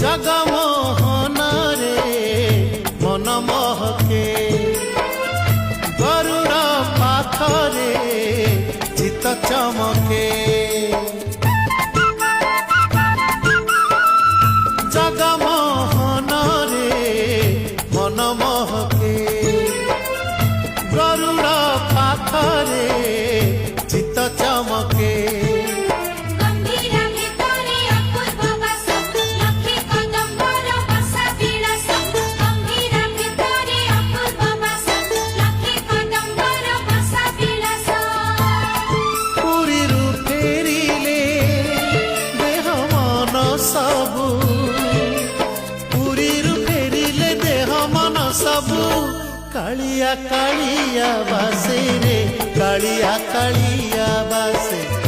ଜଗମୋହନରେ ମନ ମହକେ ଗରୁଡ଼ ପାଖରେ ଚିତ ଚମକେ ଜଗମୋହନରେ ମନ ମହକେ ଗରୁଡ଼ ପାଖରେ ଚିତ ଚମକେ सबू पुरीरु फेरिले देह मन सबू कालिया कालिया बासे रे कालिया कालिया बासे।